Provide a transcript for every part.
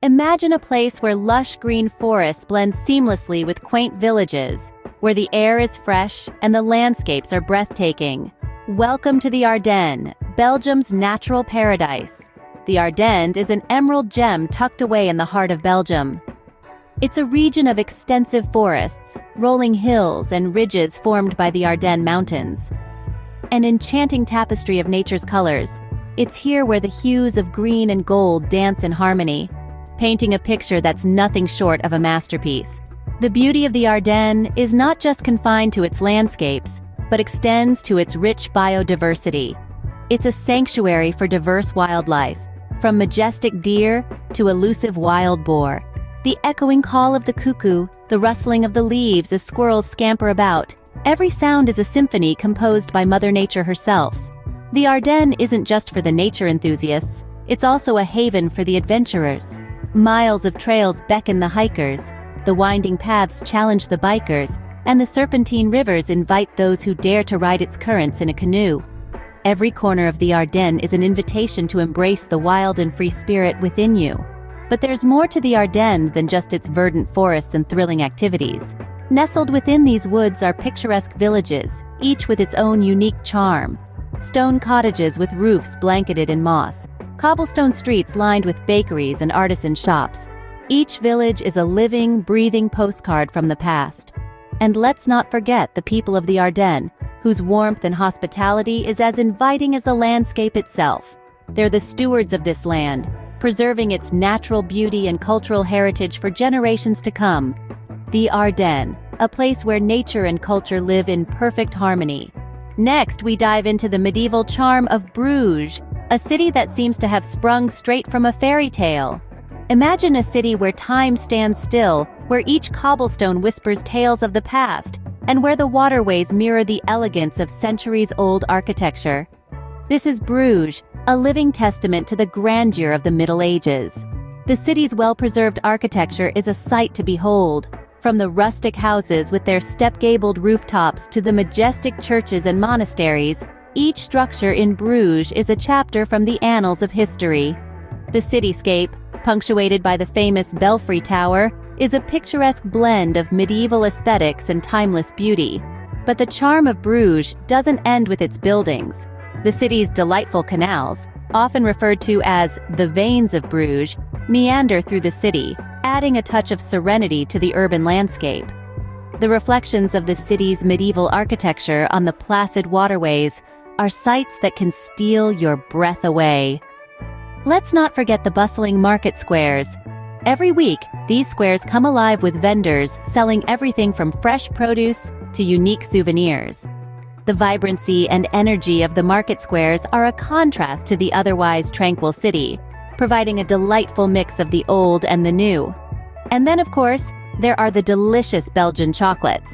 Imagine a place where lush green forests blend seamlessly with quaint villages, where the air is fresh and the landscapes are breathtaking. Welcome to the Ardennes, Belgium's natural paradise. The Ardennes is an emerald gem tucked away in the heart of Belgium. It's a region of extensive forests, rolling hills and ridges formed by the Ardennes Mountains. An enchanting tapestry of nature's colors, it's here where the hues of green and gold dance in harmony, painting a picture that's nothing short of a masterpiece. The beauty of the Ardennes is not just confined to its landscapes, but extends to its rich biodiversity. It's a sanctuary for diverse wildlife, from majestic deer to elusive wild boar. The echoing call of the cuckoo, the rustling of the leaves as squirrels scamper about, every sound is a symphony composed by Mother Nature herself. The Ardennes isn't just for the nature enthusiasts, it's also a haven for the adventurers. Miles of trails beckon the hikers, the winding paths challenge the bikers, and the serpentine rivers invite those who dare to ride its currents in a canoe. Every corner of the Ardennes is an invitation to embrace the wild and free spirit within you. But there's more to the Ardennes than just its verdant forests and thrilling activities. Nestled within these woods are picturesque villages, each with its own unique charm. Stone cottages with roofs blanketed in moss, cobblestone streets lined with bakeries and artisan shops. Each village is a living, breathing postcard from the past. And let's not forget the people of the Ardennes, whose warmth and hospitality is as inviting as the landscape itself. They're the stewards of this land, preserving its natural beauty and cultural heritage for generations to come. The Ardennes, a place where nature and culture live in perfect harmony. Next, we dive into the medieval charm of Bruges, a city that seems to have sprung straight from a fairy tale. Imagine a city where time stands still, where each cobblestone whispers tales of the past, and where the waterways mirror the elegance of centuries-old architecture. This is Bruges, a living testament to the grandeur of the Middle Ages. The city's well-preserved architecture is a sight to behold, from the rustic houses with their step-gabled rooftops to the majestic churches and monasteries. Each structure in Bruges is a chapter from the annals of history. The cityscape, punctuated by the famous Belfry Tower, is a picturesque blend of medieval aesthetics and timeless beauty. But the charm of Bruges doesn't end with its buildings. The city's delightful canals, often referred to as the veins of Bruges, meander through the city, adding a touch of serenity to the urban landscape. The reflections of the city's medieval architecture on the placid waterways are sights that can steal your breath away. Let's not forget the bustling market squares. Every week, these squares come alive with vendors selling everything from fresh produce to unique souvenirs. The vibrancy and energy of the market squares are a contrast to the otherwise tranquil city, providing a delightful mix of the old and the new. And then, of course, there are the delicious Belgian chocolates.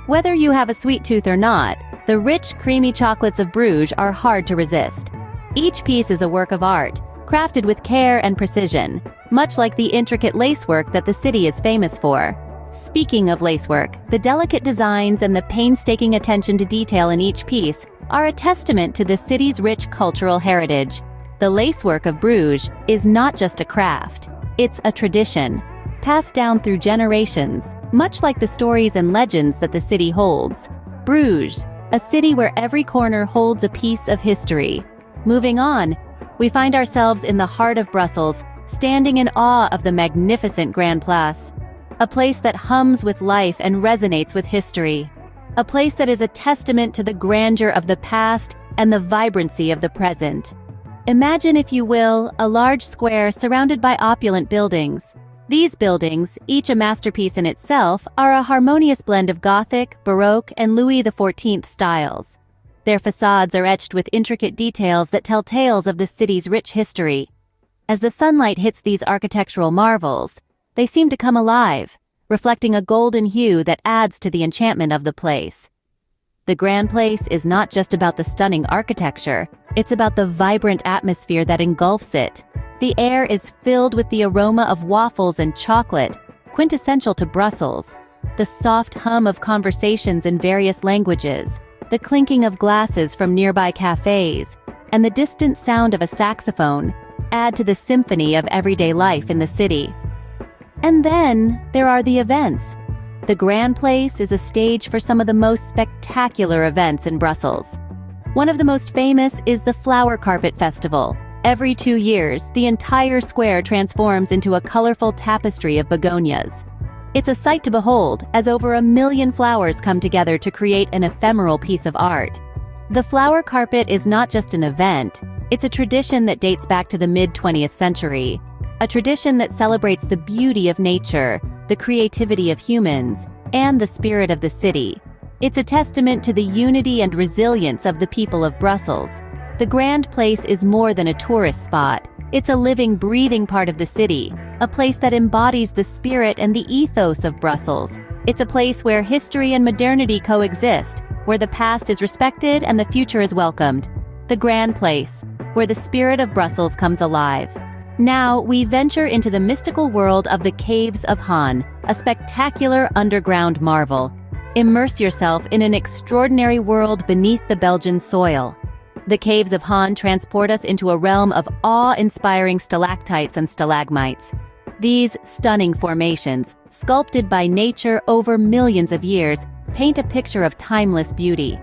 Whether you have a sweet tooth or not, the rich, creamy chocolates of Bruges are hard to resist. Each piece is a work of art, crafted with care and precision, much like the intricate lacework that the city is famous for. Speaking of lacework, the delicate designs and the painstaking attention to detail in each piece are a testament to the city's rich cultural heritage. The lacework of Bruges is not just a craft, it's a tradition, passed down through generations, much like the stories and legends that the city holds. Bruges, a city where every corner holds a piece of history. Moving on, we find ourselves in the heart of Brussels, standing in awe of the magnificent Grand Place. A place that hums with life and resonates with history. A place that is a testament to the grandeur of the past and the vibrancy of the present. Imagine, if you will, a large square surrounded by opulent buildings. These buildings, each a masterpiece in itself, are a harmonious blend of Gothic, Baroque, and Louis XIV styles. Their facades are etched with intricate details that tell tales of the city's rich history. As the sunlight hits these architectural marvels, they seem to come alive, reflecting a golden hue that adds to the enchantment of the place. The Grand Place is not just about the stunning architecture, it's about the vibrant atmosphere that engulfs it. The air is filled with the aroma of waffles and chocolate, quintessential to Brussels. The soft hum of conversations in various languages, the clinking of glasses from nearby cafes, and the distant sound of a saxophone add to the symphony of everyday life in the city. And then there are the events. The Grand Place is a stage for some of the most spectacular events in Brussels. One of the most famous is the Flower Carpet Festival. Every 2 years, the entire square transforms into a colorful tapestry of begonias. It's a sight to behold, as over 1 million flowers come together to create an ephemeral piece of art. The flower carpet is not just an event, it's a tradition that dates back to the mid-20th century. A tradition that celebrates the beauty of nature, the creativity of humans, and the spirit of the city. It's a testament to the unity and resilience of the people of Brussels. The Grand Place is more than a tourist spot. It's a living, breathing part of the city, a place that embodies the spirit and the ethos of Brussels. It's a place where history and modernity coexist, where the past is respected and the future is welcomed. The Grand Place, where the spirit of Brussels comes alive. Now, we venture into the mystical world of the Caves of Han, a spectacular underground marvel. Immerse yourself in an extraordinary world beneath the Belgian soil. The Caves of Han transport us into a realm of awe-inspiring stalactites and stalagmites. These stunning formations, sculpted by nature over millions of years, paint a picture of timeless beauty.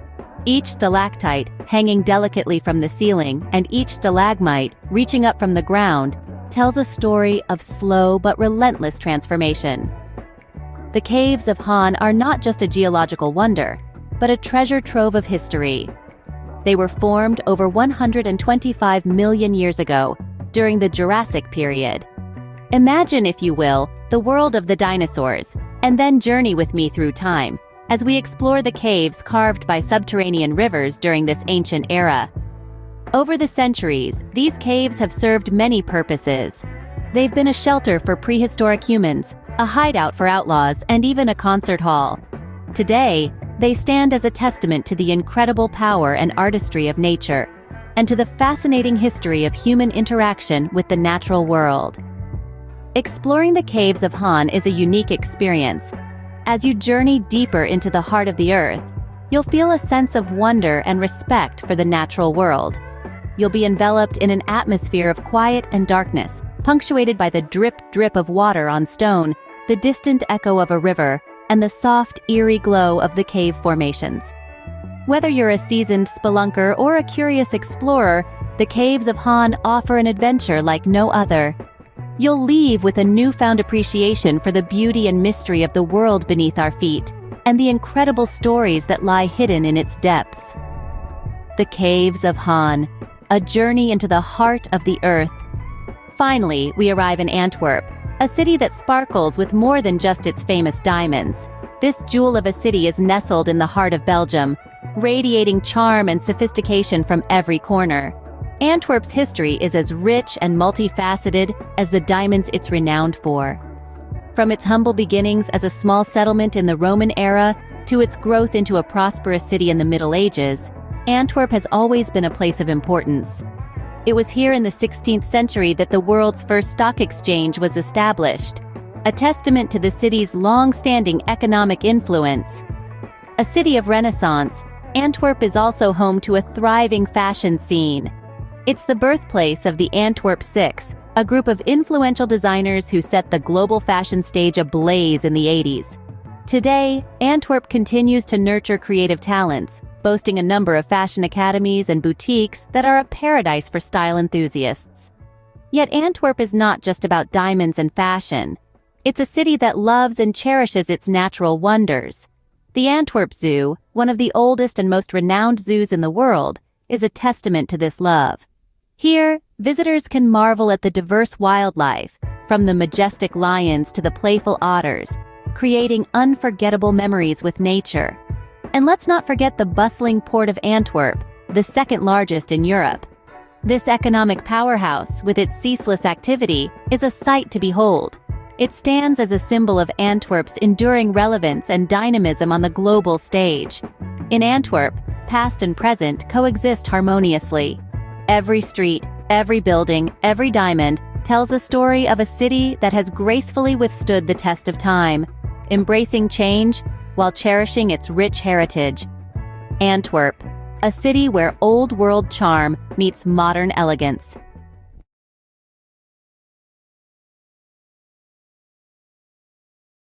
Each stalactite, hanging delicately from the ceiling, and each stalagmite, reaching up from the ground, tells a story of slow but relentless transformation. The Caves of Han are not just a geological wonder, but a treasure trove of history. They were formed over 125 million years ago, during the Jurassic period. Imagine, if you will, the world of the dinosaurs, and then journey with me through time, as we explore the caves carved by subterranean rivers during this ancient era. Over the centuries, these caves have served many purposes. They've been a shelter for prehistoric humans, a hideout for outlaws, and even a concert hall. Today, they stand as a testament to the incredible power and artistry of nature, and to the fascinating history of human interaction with the natural world. Exploring the Caves of Han is a unique experience. As you journey deeper into the heart of the earth, you'll feel a sense of wonder and respect for the natural world. You'll be enveloped in an atmosphere of quiet and darkness, punctuated by the drip-drip of water on stone, the distant echo of a river, and the soft, eerie glow of the cave formations. Whether you're a seasoned spelunker or a curious explorer, the Caves of Han offer an adventure like no other. You'll leave with a newfound appreciation for the beauty and mystery of the world beneath our feet, and the incredible stories that lie hidden in its depths. The Caves of Han, a journey into the heart of the earth. Finally, we arrive in Antwerp, a city that sparkles with more than just its famous diamonds. This jewel of a city is nestled in the heart of Belgium, radiating charm and sophistication from every corner. Antwerp's history is as rich and multifaceted as the diamonds it's renowned for. From its humble beginnings as a small settlement in the Roman era to its growth into a prosperous city in the Middle Ages, Antwerp has always been a place of importance. It was here in the 16th century that the world's first stock exchange was established, a testament to the city's long-standing economic influence. A city of Renaissance, Antwerp is also home to a thriving fashion scene. It's the birthplace of the Antwerp Six, a group of influential designers who set the global fashion stage ablaze in the 80s. Today, Antwerp continues to nurture creative talents, boasting a number of fashion academies and boutiques that are a paradise for style enthusiasts. Yet Antwerp is not just about diamonds and fashion. It's a city that loves and cherishes its natural wonders. The Antwerp Zoo, one of the oldest and most renowned zoos in the world, is a testament to this love. Here, visitors can marvel at the diverse wildlife, from the majestic lions to the playful otters, creating unforgettable memories with nature. And let's not forget the bustling port of Antwerp, the second largest in Europe. This economic powerhouse, with its ceaseless activity, is a sight to behold. It stands as a symbol of Antwerp's enduring relevance and dynamism on the global stage. In Antwerp, past and present coexist harmoniously. Every street, every building, every diamond tells a story of a city that has gracefully withstood the test of time, embracing change while cherishing its rich heritage. Antwerp, a city where old-world charm meets modern elegance.